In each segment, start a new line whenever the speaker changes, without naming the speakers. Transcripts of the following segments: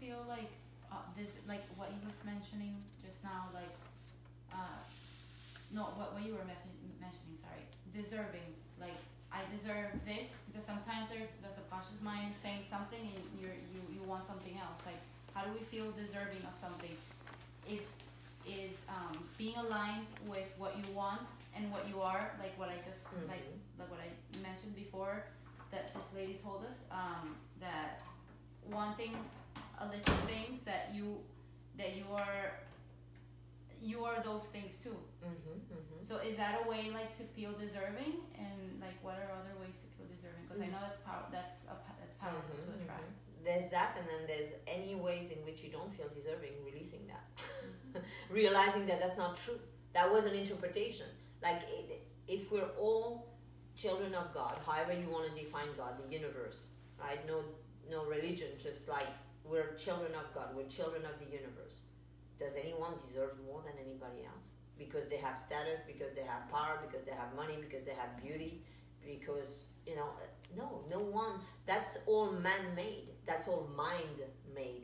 feel like this, like what you was mentioning just now, like no, what you were mentioning, sorry, deserving, like I deserve this, because sometimes there's the subconscious mind is saying something and you want something else. Like, how do we feel deserving of something? Is being aligned with what you want and what you are, like what I just like what I mentioned before, that this lady told us, that wanting a list of things that you are those things too. So is that a way, like, to feel deserving? And like, what are other ways to feel deserving? Because I know that's powerful to attract.
There's that, and then there's any ways in which you don't feel deserving, releasing that. Realizing that that's not true. That was an interpretation. Like, if we're all children of God, however you want to define God, the universe, right? No religion, just like we're children of God, we're children of the universe. Does anyone deserve more than anybody else? Because they have status, because they have power, because they have money, because they have beauty, because, no one. That's all man-made. That's all mind-made.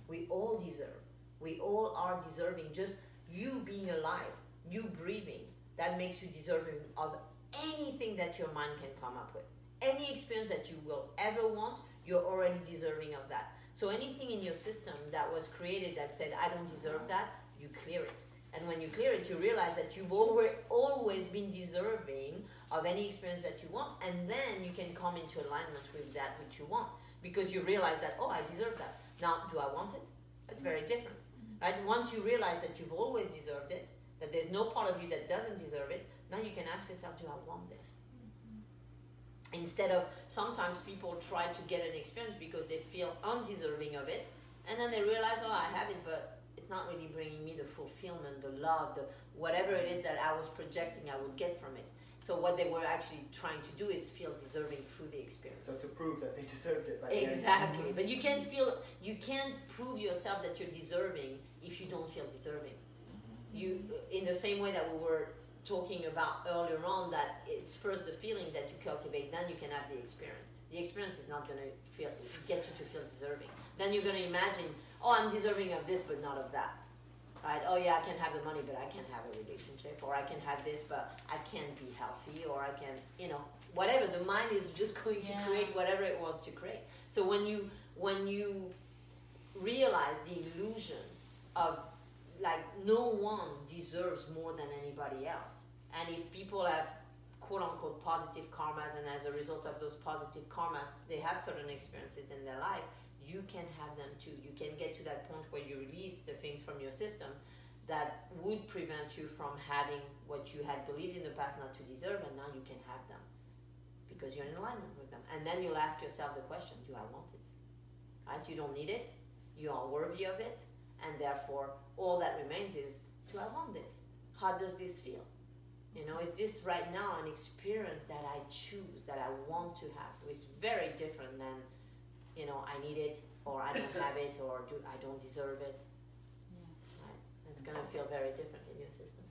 We all deserve. We all are deserving. Just you being alive, you breathing, that makes you deserving of anything that your mind can come up with. Any experience that you will ever want, you're already deserving of that. So anything in your system that was created that said, I don't deserve that, you clear it. And when you clear it, you realize that you've always been deserving of any experience that you want, and then you can come into alignment with that which you want, because you realize that, oh, I deserve that. Now, do I want it? That's very different, right? Once you realize that you've always deserved it, that there's no part of you that doesn't deserve it, now you can ask yourself, do I want this? Instead of, sometimes people try to get an experience because they feel undeserving of it, and then they realize, oh, I have it, but it's not really bringing me the fulfillment, the love, the whatever it is that I was projecting I would get from it. So what they were actually trying to do is feel deserving through the experience.
So to prove that they deserved it.
Exactly. But you can't prove yourself that you're deserving if you don't feel deserving. You, in the same way that we were talking about earlier on, that it's first the feeling that you cultivate, then you can have the experience. The experience is not going to get you to feel deserving. Then you're going to imagine, oh, I'm deserving of this, but not of that. Right? Oh yeah, I can have the money, but I can't have a relationship. Or I can have this, but I can't be healthy. Or I can, whatever. The mind is just going to create whatever it wants to create. So when you realize the illusion of, like, no one deserves more than anybody else. And if people have quote-unquote positive karmas, and as a result of those positive karmas, they have certain experiences in their life, you can have them too. You can get to that point where you release the things from your system that would prevent you from having what you had believed in the past not to deserve, and now you can have them because you're in alignment with them. And then you'll ask yourself the question, do I want it? Right? You don't need it. You are worthy of it. And therefore, all that remains is, do I want this? How does this feel? Is this right now an experience that I choose, that I want to have? It's very different than, I need it, or I don't have it, or I don't deserve it. Yeah. Right? It's going to feel very different in your system.